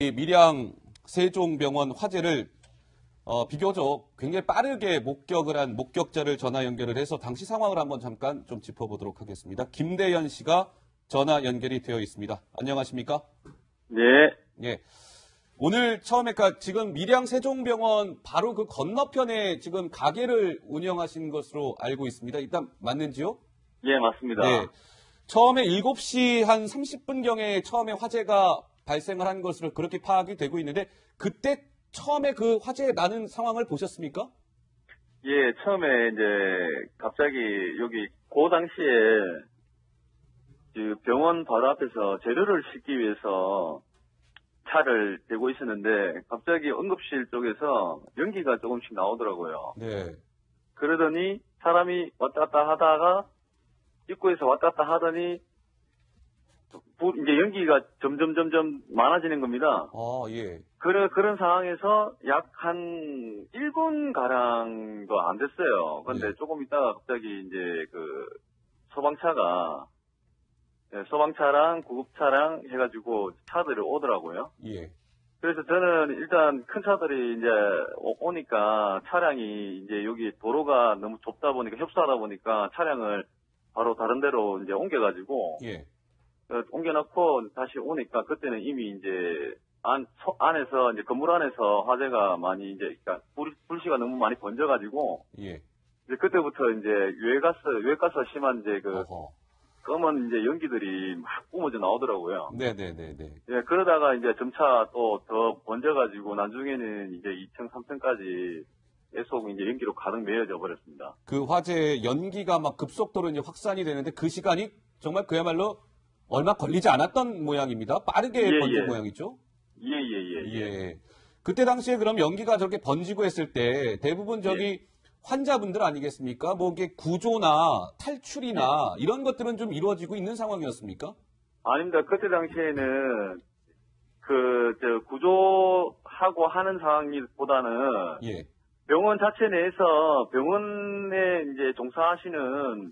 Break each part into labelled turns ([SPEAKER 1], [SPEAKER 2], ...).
[SPEAKER 1] 이 밀양 세종병원 화재를 비교적 굉장히 빠르게 목격을 한 목격자를 전화 연결을 해서 당시 상황을 한번 잠깐 좀 짚어보도록 하겠습니다. 김대현 씨가 전화 연결이 되어 있습니다. 안녕하십니까?
[SPEAKER 2] 네.
[SPEAKER 1] 예. 오늘 처음에 지금 밀양 세종병원 바로 그 건너편에 지금 가게를 운영하신 것으로 알고 있습니다. 일단 맞는지요?
[SPEAKER 2] 예, 맞습니다.
[SPEAKER 1] 네. 처음에 7시 한 30분경에 처음에 화재가 발생을 한 것으로 그렇게 파악이 되고 있는데 그때 처음에 그 화재 나는 상황을 보셨습니까?
[SPEAKER 2] 예, 처음에 이제 갑자기 여기 그 당시에 그 병원 바로 앞에서 재료를 싣기 위해서 차를 대고 있었는데 갑자기 응급실 쪽에서 연기가 조금씩 나오더라고요.
[SPEAKER 1] 네.
[SPEAKER 2] 그러더니 사람이 왔다 갔다 하다가 입구에서 왔다 갔다 하더니 이제 연기가 점점 많아지는 겁니다.
[SPEAKER 1] 예.
[SPEAKER 2] 그런 상황에서 약 한 1분 가량도 안 됐어요. 근데
[SPEAKER 1] 예.
[SPEAKER 2] 조금 있다가 갑자기 이제 그 소방차랑 구급차랑 해가지고 차들이 오더라고요.
[SPEAKER 1] 예.
[SPEAKER 2] 그래서 저는 일단 큰 차들이 이제 오니까 차량이 이제 여기 도로가 너무 좁다 보니까 협소하다 보니까 차량을 바로 다른 데로 이제 옮겨가지고
[SPEAKER 1] 예.
[SPEAKER 2] 옮겨놓고 다시 오니까 그때는 이미 이제 안에서 이제 건물 안에서 화재가 많이 이제 그러니까 불씨가 너무 많이 번져가지고
[SPEAKER 1] 예.
[SPEAKER 2] 이제 그때부터 이제 유해가스 심한 이제 그
[SPEAKER 1] 어허.
[SPEAKER 2] 검은 이제 연기들이 막 뿜어져 나오더라고요.
[SPEAKER 1] 네네네네.
[SPEAKER 2] 예, 그러다가 이제 점차 또 더 번져가지고 나중에는 이제 2층, 3층까지 계속 이제 연기로 가득 메워져 버렸습니다.
[SPEAKER 1] 그 화재 연기가 막 급속도로 이제 확산이 되는데 그 시간이 정말 그야말로 얼마 걸리지 않았던 모양입니다. 빠르게
[SPEAKER 2] 예,
[SPEAKER 1] 번진
[SPEAKER 2] 예.
[SPEAKER 1] 모양이죠?
[SPEAKER 2] 예.
[SPEAKER 1] 예. 그때 당시에 그럼 연기가 저렇게 번지고 했을 때 대부분 환자분들 아니겠습니까? 뭐 이게 구조나 탈출이나 이런 것들은 좀 이루어지고 있는 상황이었습니까?
[SPEAKER 2] 아닙니다. 그때 당시에는 구조하고 하는 상황보다는
[SPEAKER 1] 예.
[SPEAKER 2] 병원 자체 내에서 병원에 이제 종사하시는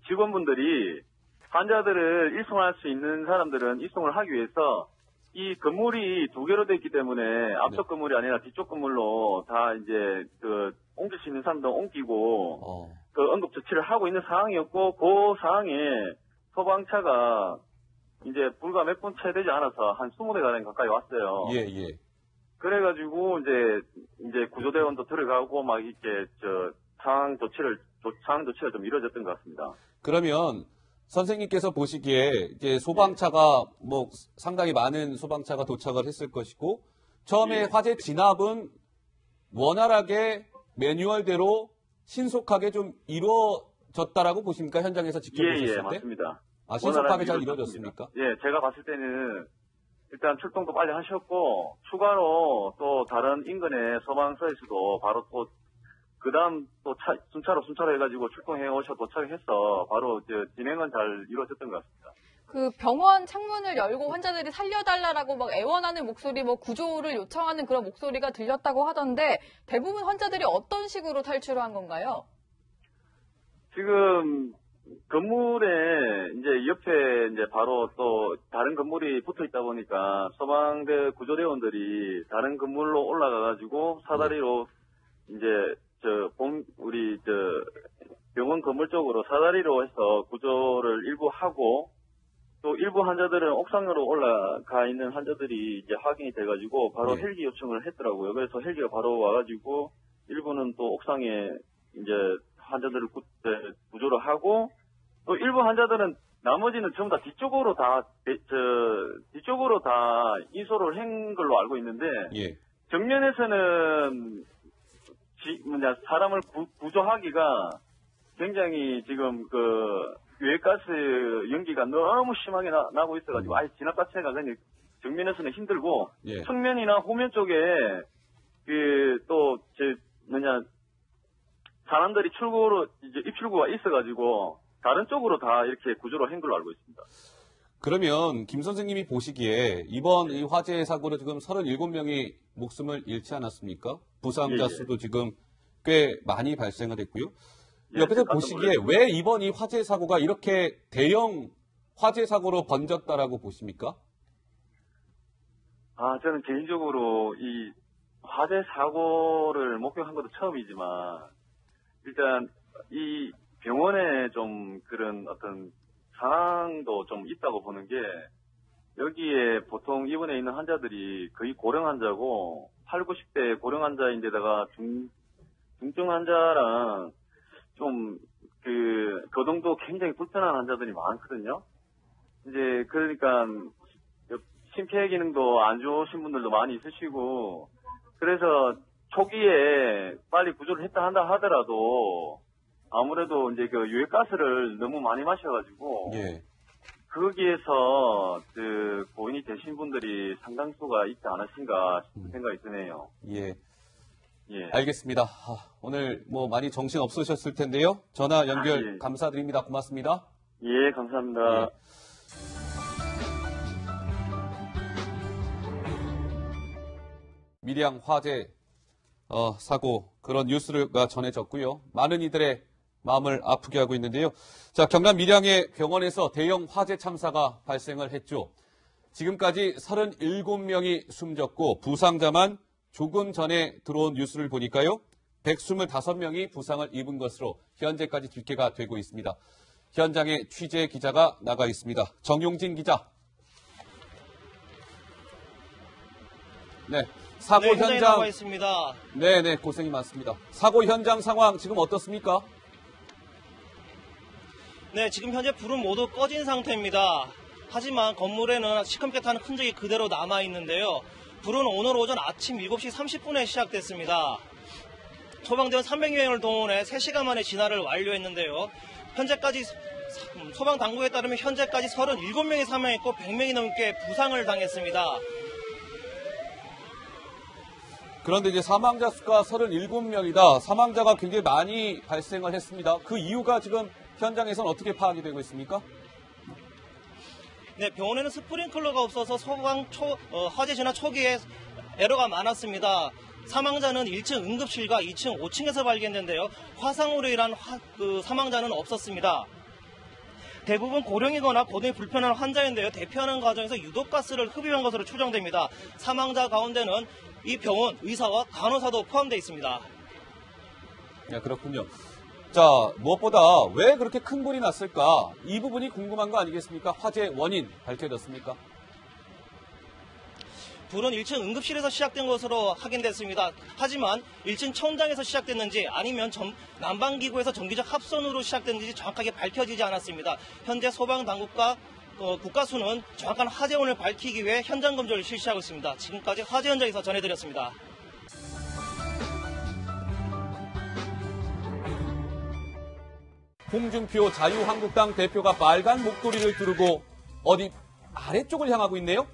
[SPEAKER 2] 직원분들이 환자들을 입송할 수 있는 사람들은 입송을 하기 위해서 이 건물이 두 개로 되어 있기 때문에 앞쪽 건물이 아니라 뒤쪽 건물로 다 이제 옮길 수 있는 사람도 옮기고 응급 조치를 하고 있는 상황이었고 그 상황에 소방차가 이제 불과 몇 분 채 되지 않아서 한 20대 가량 가까이 왔어요.
[SPEAKER 1] 예.
[SPEAKER 2] 그래가지고 이제 구조대원도 들어가고 막 이렇게 상황 조치를 좀 이루어졌던 것 같습니다.
[SPEAKER 1] 그러면 선생님께서 보시기에 이제 소방차가 뭐 상당히 많은 소방차가 도착을 했을 것이고 처음에 화재 진압은 원활하게 매뉴얼대로 신속하게 좀 이루어졌다라고 보십니까? 현장에서 직접 보셨을 때?
[SPEAKER 2] 예, 맞습니다.
[SPEAKER 1] 신속하게 잘 이루어졌습니까?
[SPEAKER 2] 예, 제가 봤을 때는 일단 출동도 빨리 하셨고 추가로 또 다른 인근의 소방서에서도 바로 또 그다음 또 순차로 해가지고 출동해 도착해서 바로 진행은 잘 이루어졌던 것 같습니다.
[SPEAKER 3] 그 병원 창문을 열고 환자들이 살려달라고 막 애원하는 목소리, 뭐 구조를 요청하는 그런 목소리가 들렸다고 하던데 대부분 환자들이 어떤 식으로 탈출을 한 건가요?
[SPEAKER 2] 지금 건물에 이제 옆에 이제 바로 또 다른 건물이 붙어 있다 보니까 소방대 구조대원들이 다른 건물로 올라가가지고 사다리로 이제 우리 병원 건물 쪽으로 사다리로 해서 구조를 일부 하고 또 일부 환자들은 옥상으로 올라가 있는 환자들이 이제 확인이 돼가지고 바로 헬기 요청을 했더라고요. 그래서 헬기가 바로 와가지고 일부는 또 옥상에 이제 환자들을 구조를 하고 또 일부 환자들은 나머지는 전부 다 뒤쪽으로 다 이소를 한 걸로 알고 있는데 정면에서는 사람을 구조하기가 굉장히 지금 유해가스 연기가 너무 심하게 나고 있어가지고 아예 진압 자체가 그냥 정면에서는 힘들고 측면이나 후면 쪽에 사람들이 입출구가 있어가지고 다른 쪽으로 다 이렇게 구조를 한 걸로 알고 있습니다.
[SPEAKER 1] 그러면 김 선생님이 보시기에 이번 이 화재 사고로 지금 37명이 목숨을 잃지 않았습니까? 부상자 수도 지금 꽤 많이 발생을 했고요. 옆에서 보시기에 왜 이번 이 화재 사고가 이렇게 대형 화재 사고로 번졌다라고 보십니까?
[SPEAKER 2] 저는 개인적으로 이 화재 사고를 목격한 것도 처음이지만, 일단 이 병원에 좀 그런 어떤 상황도 좀 있다고 보는 게, 여기에 보통 입원해 있는 환자들이 거의 고령 환자고, 8, 90대 고령 환자인데다가 중증 환자랑 좀 교동도 굉장히 불편한 환자들이 많거든요. 이제 그러니까 심폐 기능도 안 좋으신 분들도 많이 있으시고, 그래서 초기에 빨리 구조를 했다 한다 하더라도 아무래도 이제 그 유해가스를 너무 많이 마셔가지고
[SPEAKER 1] 예.
[SPEAKER 2] 거기에서 고인이 되신 분들이 상당수가 있지 않으신가 싶은 생각이 드네요.
[SPEAKER 1] 예.
[SPEAKER 2] 예.
[SPEAKER 1] 알겠습니다. 오늘 뭐 많이 정신 없으셨을 텐데요. 전화 연결
[SPEAKER 2] 예.
[SPEAKER 1] 감사드립니다. 고맙습니다.
[SPEAKER 2] 예, 감사합니다.
[SPEAKER 1] 예. 밀양 화재 사고 그런 뉴스가 전해졌고요. 많은 이들의 마음을 아프게 하고 있는데요. 자, 경남 밀양의 병원에서 대형 화재 참사가 발생을 했죠. 지금까지 37명이 숨졌고 부상자만 조금 전에 들어온 뉴스를 보니까요. 125명이 부상을 입은 것으로 현재까지 집계가 되고 있습니다. 현장에 취재 기자가 나가 있습니다. 정용진 기자. 네, 사고
[SPEAKER 4] 현장에
[SPEAKER 1] 현장
[SPEAKER 4] 나와 있습니다.
[SPEAKER 1] 네, 고생이 많습니다. 사고 현장 상황 지금 어떻습니까?
[SPEAKER 4] 네, 지금 현재 불은 모두 꺼진 상태입니다. 하지만 건물에는 시커멓게 타는 흔적이 그대로 남아 있는데요. 불은 오늘 오전 아침 7시 30분에 시작됐습니다. 소방대원 300여 명을 동원해 3시간 만에 진화를 완료했는데요. 현재까지 소방 당국에 따르면 현재까지 37명이 사망했고 100명이 넘게 부상을 당했습니다.
[SPEAKER 1] 그런데 이제 사망자 수가 37명이다. 사망자가 굉장히 많이 발생을 했습니다. 그 이유가 지금 현장에서는 어떻게 파악이 되고 있습니까?
[SPEAKER 4] 네, 병원에는 스프링클러가 없어서 화재 진화 초기에 에러가 많았습니다. 사망자는 1층 응급실과 2층, 5층에서 발견된데요. 화상으로 인한 사망자는 없었습니다. 대부분 고령이거나 거동이 불편한 환자인데요. 대피하는 과정에서 유독가스를 흡입한 것으로 추정됩니다. 사망자 가운데는 이 병원 의사와 간호사도 포함되어 있습니다.
[SPEAKER 1] 네, 그렇군요. 자, 무엇보다 왜 그렇게 큰 불이 났을까? 이 부분이 궁금한 거 아니겠습니까? 화재 원인 밝혀졌습니까?
[SPEAKER 4] 불은 1층 응급실에서 시작된 것으로 확인됐습니다. 하지만 1층 천장에서 시작됐는지 아니면 난방기구에서 전기적 합선으로 시작됐는지 정확하게 밝혀지지 않았습니다. 현재 소방당국과 국가수는 정확한 화재 원인을 밝히기 위해 현장 검조를 실시하고 있습니다. 지금까지 화재 현장에서 전해드렸습니다.
[SPEAKER 1] 홍준표 자유한국당 대표가 빨간 목도리를 두르고 어디 아래쪽을 향하고 있네요?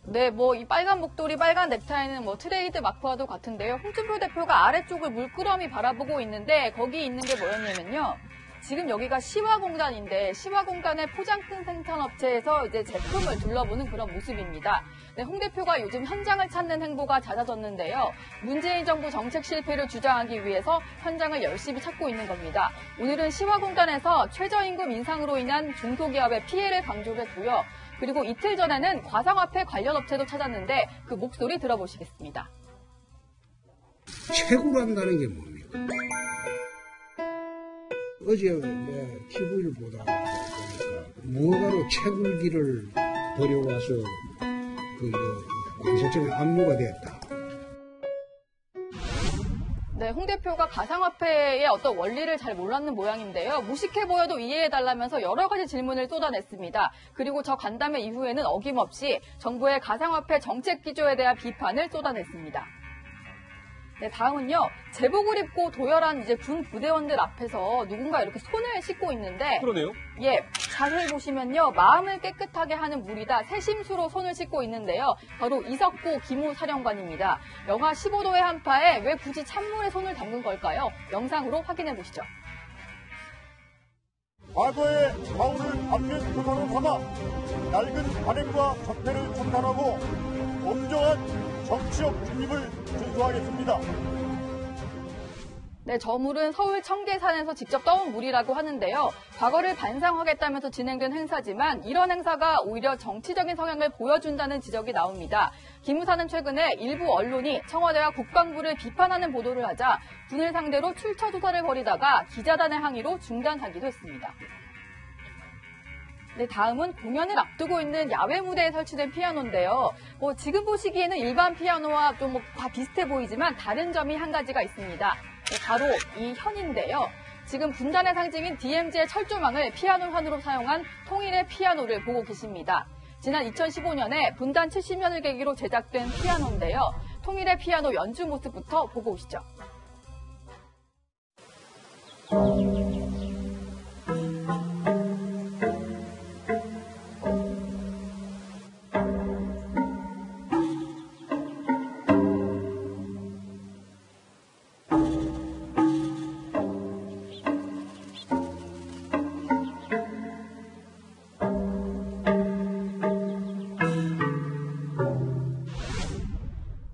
[SPEAKER 3] 네, 뭐 이 빨간 목도리, 빨간 넥타이는 뭐 트레이드 마크와도 같은데요. 홍준표 대표가 아래쪽을 물끄러미 바라보고 있는데 거기 있는 게 뭐였냐면요. 지금 여기가 시화공단인데 시화공단의 포장품 생산업체에서 이제 제품을 둘러보는 그런 모습입니다. 네, 홍 대표가 요즘 현장을 찾는 행보가 잦아졌는데요. 문재인 정부 정책 실패를 주장하기 위해서 현장을 열심히 찾고 있는 겁니다. 오늘은 시화공단에서 최저임금 인상으로 인한 중소기업의 피해를 강조를 했고요. 그리고 이틀 전에는 가상화폐 관련 업체도 찾았는데 그 목소리 들어보시겠습니다.
[SPEAKER 5] 채굴한다는 게 뭡니까? 어제 TV를 보다가 무허가로 채굴기를 버려와서 공사장에 압류가 됐다.
[SPEAKER 3] 네, 홍 대표가 가상화폐의 어떤 원리를 잘 몰랐는 모양인데요. 무식해 보여도 이해해달라면서 여러 가지 질문을 쏟아냈습니다. 그리고 저 간담회 이후에는 어김없이 정부의 가상화폐 정책 기조에 대한 비판을 쏟아냈습니다. 네, 다음은요. 제복을 입고 도열한 이제 군 부대원들 앞에서 누군가 이렇게 손을 씻고 있는데
[SPEAKER 1] 그러네요.
[SPEAKER 3] 예, 자세히 보시면요. 마음을 깨끗하게 하는 물이다. 새심수로 손을 씻고 있는데요. 바로 이석구 기무 사령관입니다. 영하 15도의 한파에 왜 굳이 찬물에 손을 담근 걸까요? 영상으로 확인해 보시죠.
[SPEAKER 6] 과거의 좌우를 앞에 표상으로 삼아 낡은 관행과 적폐를 청산하고 엄정한 정치적 중립을 준수하겠습니다.
[SPEAKER 3] 네, 저 물은 서울 청계산에서 직접 떠온 물이라고 하는데요. 과거를 반상하겠다면서 진행된 행사지만 이런 행사가 오히려 정치적인 성향을 보여준다는 지적이 나옵니다. 기무사는 최근에 일부 언론이 청와대와 국방부를 비판하는 보도를 하자 군을 상대로 출처 조사를 벌이다가 기자단의 항의로 중단하기도 했습니다. 네, 다음은 공연을 앞두고 있는 야외 무대에 설치된 피아노인데요. 지금 보시기에는 일반 피아노와 좀 다 비슷해 보이지만 다른 점이 한 가지가 있습니다. 네, 바로 이 현인데요. 지금 분단의 상징인 DMZ의 철조망을 피아노 현으로 사용한 통일의 피아노를 보고 계십니다. 지난 2015년에 분단 70년을 계기로 제작된 피아노인데요. 통일의 피아노 연주 모습부터 보고 오시죠.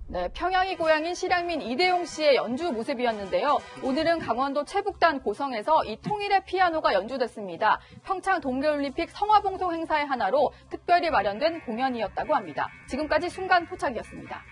[SPEAKER 3] 네, 평양이 고향인 실향민 이대용 씨의 연주 모습이었는데요. 오늘은 강원도 최북단 고성에서 이 통일의 피아노가 연주됐습니다. 평창 동계올림픽 성화봉송 행사의 하나로 특별히 마련된 공연이었다고 합니다. 지금까지 순간 포착이었습니다.